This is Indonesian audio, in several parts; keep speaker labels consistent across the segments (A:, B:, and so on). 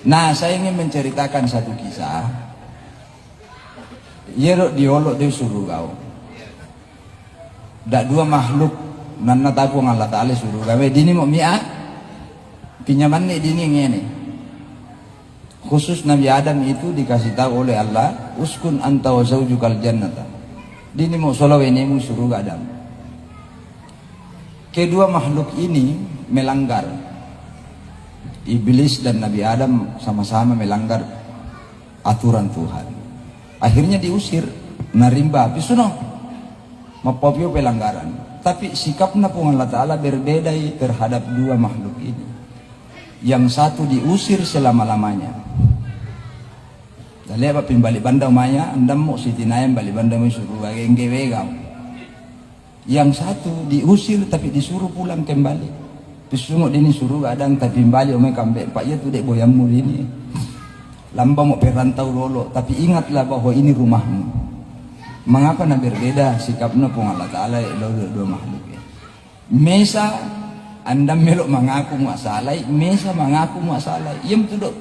A: Nah, saya ingin menceritakan satu kisah. Yerok diolok dia suruh kau. Dak dua makhluk nana tapu Allah Ta'ala suruh gawe dini mau mi'ah pinjaman nih dini ngene. Khusus Nabi Adam itu dikasih tahu oleh Allah, uskun anta wa zaujukal jannata. Dini mau solo ini mu suruh Adam. Kedua makhluk ini melanggar. Iblis dan Nabi Adam sama-sama melanggar aturan Tuhan. Akhirnya diusir, narimba api suno. Mapopio pelanggaran. Tapi sikapnya pun Allah Ta'ala berbeda terhadap dua makhluk ini. Yang satu diusir selama-lamanya. Dan lihat pimbalik bandau maya, andam mau sitinayam balik bandau suruh genggewe kau. Yang satu diusir tapi disuruh pulang kembali. Pisungok dini suruh kadang tapi kembali omai kambek pak ya tu dek boyammu ini. Lamba mau perantau lolo, tapi ingatlah bahwa ini rumahmu. Mengapa nak berbeda sikapnya pun Allah Ta'ala dua makhluk ya. Mesa anda melok mengaku masalah, mesa mengaku masalah. Yang betul.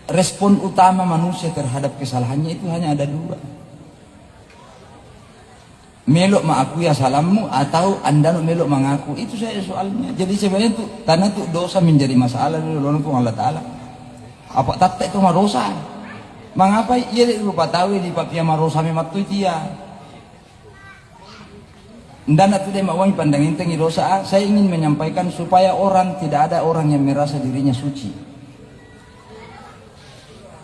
A: Respon utama manusia terhadap kesalahannya itu hanya ada dua. Melok mengakui salammu atau anda melok mengaku, itu saya soalnya. Jadi sebenarnya itu karena itu dosa menjadi masalah dulu pun Allah Ta'ala. Apa tak itu mah dosa? Mengapa ia lupa tahu di papia marosa mematu dia? Dan itu dia mau pandangin tengi dosa. Saya ingin menyampaikan supaya orang tidak ada orang yang merasa dirinya suci.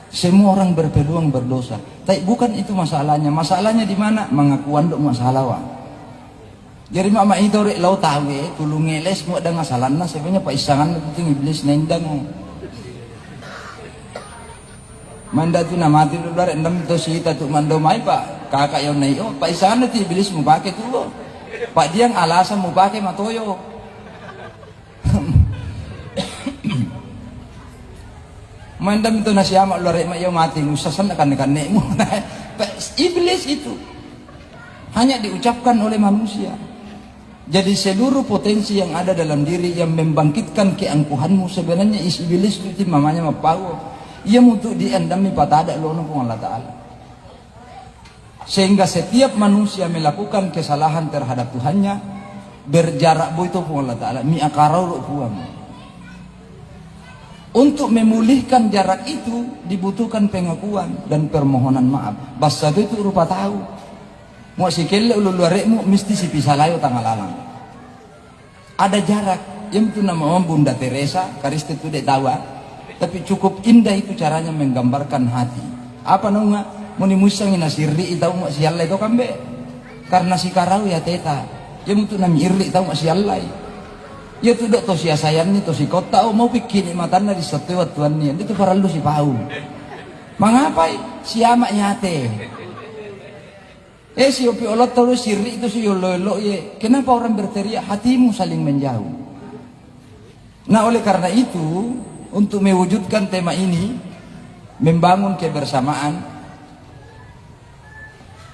A: Semua orang berpeluang berdosa. Tapi bukan itu masalahnya. Masalahnya di mana? Mengakuan dok masalah wa. Jadi mama itu rek lau tahu tulung ngeles mau ada masalahnya. Sebenarnya pak isangan itu iblis nendang. Manda tu nama mati dulu rek endam itu sih tu mando mai pak kakak yang naik. Oh pak isangan itu iblis mau pakai tu. Pak dia yang alasan mau pakai matoyo. Mandam itu nasi amak luar mak yo mati usasan akan nekmu. Iblis itu hanya diucapkan oleh manusia. Jadi seluruh potensi yang ada dalam diri yang membangkitkan keangkuhanmu sebenarnya iblis itu mamanya mapau. Ia untuk diendami patada lono pun Allah Ta'ala. Sehingga setiap manusia melakukan kesalahan terhadap Tuhannya berjarak itu pun Allah Ta'ala mi akarau puang. Untuk memulihkan jarak itu dibutuhkan pengakuan dan permohonan maaf. Basta itu rupa tahu. Mau si kelle ulu luarekmu mesti si pisalayo tanggal alang. Ada jarak. Yang itu nama Bunda Teresa, Kariste itu dek tawa. Tapi cukup indah itu caranya menggambarkan hati. Apa nunga? Mau nimusang inasirri itau mak si Allah itu kambe. Karena si karau ya teta. Yang itu nama irri itau mak si Allah. Ya tu dok to sia sayang ni to si kota mau bikin matan di setiap tuan ni itu perlu si pau. Mengapa si amak nyate? Si opi olot terus siri itu si yolo ye. Kenapa orang berteriak hatimu saling menjauh? Nah oleh karena itu untuk mewujudkan tema ini membangun kebersamaan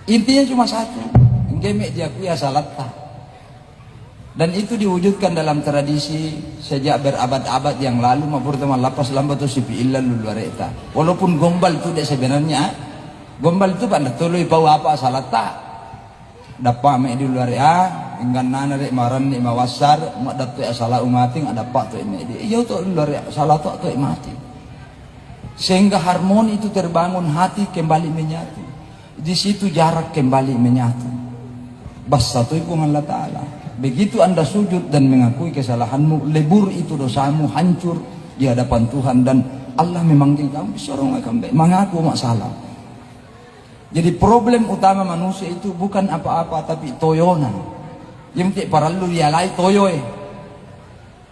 A: intinya cuma satu. Gemek diakui asalatah. Dan itu diwujudkan dalam tradisi sejak berabad-abad yang lalu maupun teman lapas lambat tu sipi illa luluareta. Walaupun gombal itu dia sebenarnya gombal itu pada tului pau apa salata. Dapat mek di luar enggan nana rek maran ni mawasar mak datu asala umating ada pak tu mek di. Iya tu luar salah tu mati. Sehingga harmoni itu terbangun, hati kembali menyatu. Di situ jarak kembali menyatu. Bas satu pun Allah Ta'ala. Begitu anda sujud dan mengakui kesalahanmu, lebur itu dosamu, hancur di hadapan Tuhan dan Allah memanggil kamu, sorong akan mengaku masalah. Jadi problem utama manusia itu bukan apa-apa tapi toyonan. Yang para lu dialai toyoe.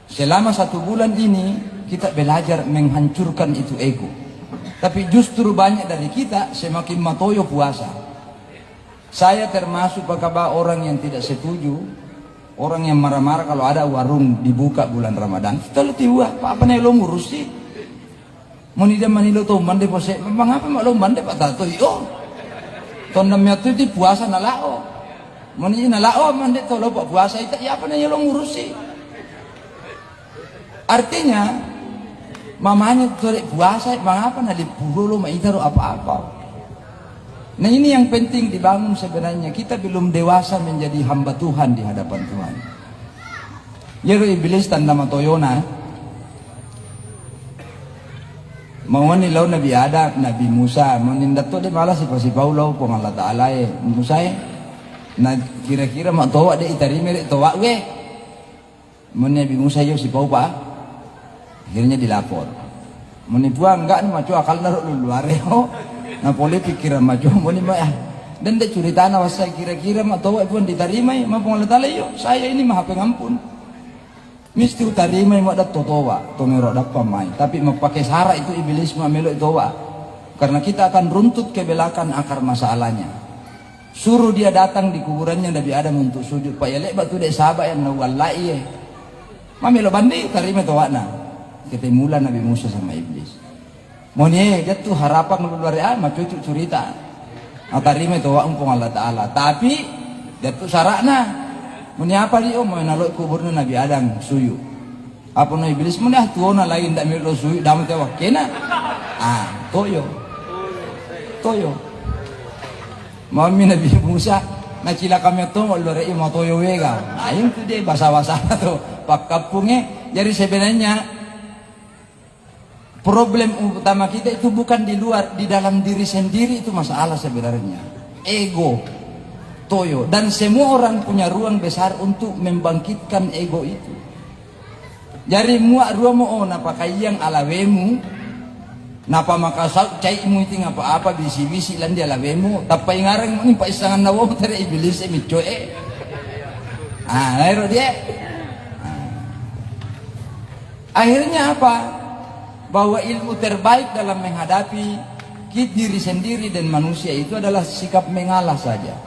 A: Selama 1 bulan ini kita belajar menghancurkan itu ego. Tapi justru banyak dari kita semakin matoyo puasa. Saya termasuk pakaba orang yang tidak setuju. Orang yang marah-marah kalau ada warung dibuka bulan Ramadan. Kita letih apa nih lo ngurus sih? Manida manilo to mande pose. Mengapa mak lo mande pak tato yo? Tondamnya tu di puasa nalao. Manida nalao mande to lo pak puasa itu ya apa nih lo ngurus sih? Artinya mamanya sore puasa, mengapa na lipulo maitaro apa-apa. Nah ini yang penting dibangun sebenarnya. Kita belum dewasa menjadi hamba Tuhan di hadapan Tuhan. Yero iblis tanda matoyona. Mau nilaw Nabi Adam, Nabi Musa, mau nindato de malas si Paulo pong Allah Ta'ala Musa na kira-kira matowa de itarime de towa we. Mau Nabi Musa yo si Pau pa. Akhirnya dilapor. Mau ni buang enggak ni macu akal naruh luare ho. Na boleh pikiran maju mo ni mah. Dan dia cerita na wasai kira-kira matowa pun diterima ma pong Allah Ta'ala yo. Saya ini maha pengampun. Mesti utarima mo dat totowa, tomero dat pamay. Tapi magpakai sara itu iblis mamelo itowa. Karena kita akan runtut ke belakang akar masalahnya. Suruh dia datang di kuburannya Nabi Adam untuk sujud. Pak yalek batu dek sahabat yang nawalai mamelo bandi tarima towana. Ketemulah Nabi Musa sama iblis. Moni jatuh harapan luar macucu cerita. Atarima towa umpung Allah Ta'ala. Tapi jatuh sarakna. Muni apa dia mau naloi kuburnya Nabi Adam suyu. Apa no iblis muni tuona lain tak milo suyu dalam tewak kena. Toyo. Mami Nabi Musa na cila kami to lore mo toyo wega. Ayun tu dia basa-basa to pak kampungnya. Jadi sebenarnya problem utama kita itu bukan di luar, di dalam diri sendiri itu masalah sebenarnya. Ego. Toyo, dan semua orang punya ruang besar untuk membangkitkan ego itu. Jadi muak ruang mo napa kayang alawemu, napa makasal caimu itu apa bisi-bisi lan dia alawemu, tapi ngarang mo ni paisangan nawo tere iblis micoe. Lalu dia. Akhirnya apa? Bahwa ilmu terbaik dalam menghadapi diri sendiri dan manusia itu adalah sikap mengalah saja.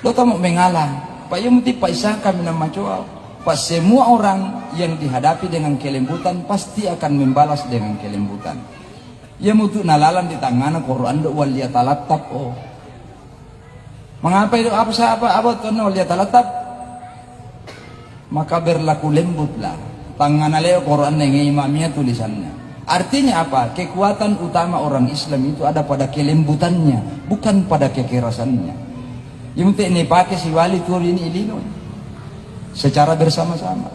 A: Lo tak mau mengalah, Pak ya mesti paisah kami nama coba. Pak semua orang yang dihadapi dengan kelembutan pasti akan membalas dengan kelembutan. Ya mutu nalalan di tangan Quran do wal yatalattab oh. Mengapa itu apa tuh wal yatalattab? Maka berlaku lembutlah. Tangan aleo Quran dengan imamnya tulisannya. Artinya apa? Kekuatan utama orang Islam itu ada pada kelembutannya, bukan pada kekerasannya. Yang penting ini pakai si wali tur ini ilino secara bersama-sama.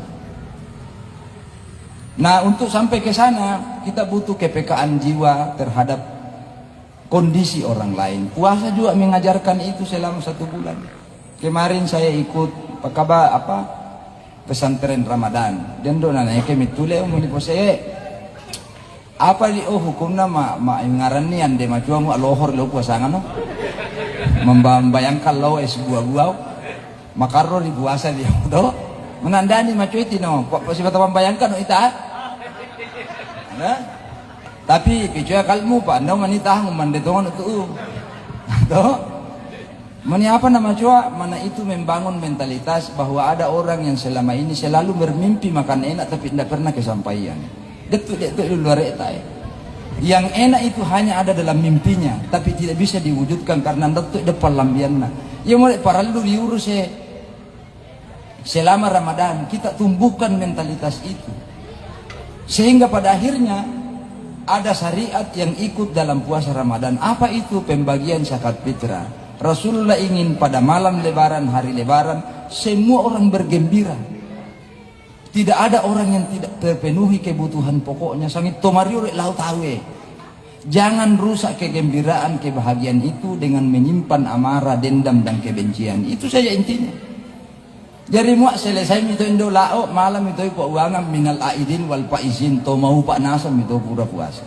A: Nah untuk sampai ke sana kita butuh kepekaan jiwa terhadap kondisi orang lain. Puasa juga mengajarkan itu selama 1 bulan. Kemarin saya ikut pesantren Ramadan. Dan do nanya ke mitule umuni saya apa di hukumna ma ngaran ni ande macua mu lohor lo puasa ngano. Membayangkan lo buah-buah makarro di puasa dia do menandani macuiti no kok pasti bata membayangkan no ita tapi kecuali kalmu pak no manitah mandetongan itu do mani apa nama cua mana itu membangun mentalitas bahwa ada orang yang selama ini selalu bermimpi makan enak tapi tidak pernah kesampaian detuk luar eta yang enak itu hanya ada dalam mimpinya tapi tidak bisa diwujudkan karena detuk depan lambianna ya mulai paralu diurus selama Ramadan kita tumbuhkan mentalitas itu sehingga pada akhirnya ada syariat yang ikut dalam puasa Ramadan. Apa itu? Pembagian zakat fitrah. Rasulullah ingin pada malam lebaran, hari lebaran semua orang bergembira. Tidak ada orang yang tidak terpenuhi kebutuhan pokoknya. Sangit tomario lau tawe. Jangan rusak kegembiraan, kebahagiaan itu dengan menyimpan amarah, dendam dan kebencian. Itu saja intinya. Jadi muak selesai itu indo lao malam itu keuangan minal aidin wal faizin to mau pak nasam itu pura puasa.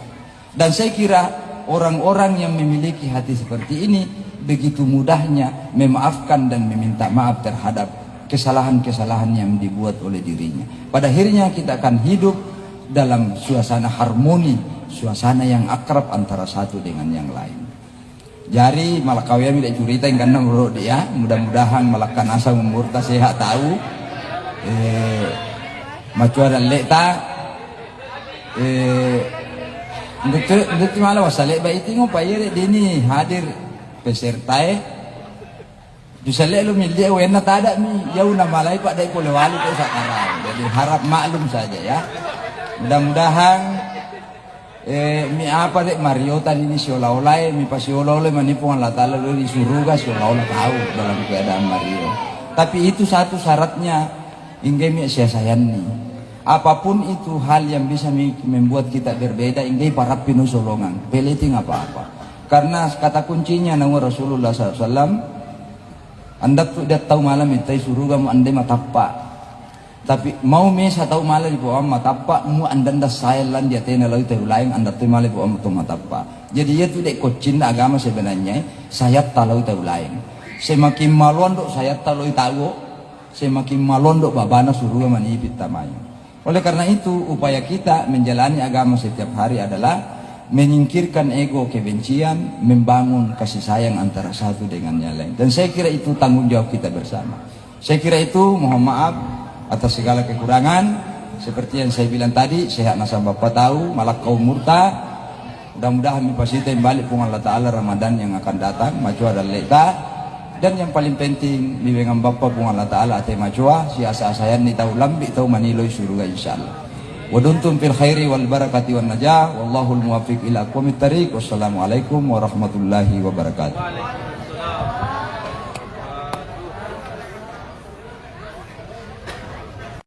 A: Dan saya kira orang-orang yang memiliki hati seperti ini begitu mudahnya memaafkan dan meminta maaf terhadap kesalahan-kesalahan yang dibuat oleh dirinya. Pada akhirnya kita akan hidup dalam suasana harmoni, suasana yang akrab antara satu dengan yang lain. Jadi malakawya tidak cerita yang karena menurut dia mudah-mudahan malakan asa umurta sehat tahu macua dan lekta untuk malah wasalik baik tinggal payah dini hadir peserta bisa lihat lu milih wena tak ada mi jauh nama lain pak dari polewali itu sekarang jadi harap maklum saja ya. Mudah-mudahan mi apa dek Mario tadi ini siola-olai mi pasiola-olai manipu Allah Ta'ala di suruga siola-ola tahu dalam keadaan Mario. Tapi itu satu syaratnya ingge mi sia-sayan nih. Apapun itu hal yang bisa membuat kita berbeda ingge para pinusolongan. Peleting apa-apa. Karena kata kuncinya nang Rasulullah SAW, anda tuh dia tahu malam itu suruga mu anda matapa. Tapi mau mesa tahu malam di bawah matapa mu anda sayang dia tena lalu tahu lain anda tahu malam di bawah tu matapa. Jadi dia tu dek kocin agama sebenarnya saya tahu tahu lain. Semakin maluan dok saya tahu semakin maluan dok babana suruga manipit tamayo. Oleh karena itu upaya kita menjalani agama setiap hari adalah menyingkirkan ego kebencian, membangun kasih sayang antara satu dengan yang lain. Dan saya kira itu tanggung jawab kita bersama. Saya kira itu, mohon maaf atas segala kekurangan. Seperti yang saya bilang tadi, sehat nasab Bapak tahu, malak kaum murta. Mudah-mudahan mipasita yang balik pun Allah Ta'ala Ramadan yang akan datang, majua dan leta. Dan yang paling penting, bimbingan Bapak pun Allah Ta'ala ate majua, si asa-asayan ni tahu lambi, tahu maniloy surga insyaAllah. Waduntum fil khairi wal barakati wan najah wallahul muwaffiq ila aqwamit thariq. Wassalamualaikum warahmatullahi wabarakatuh.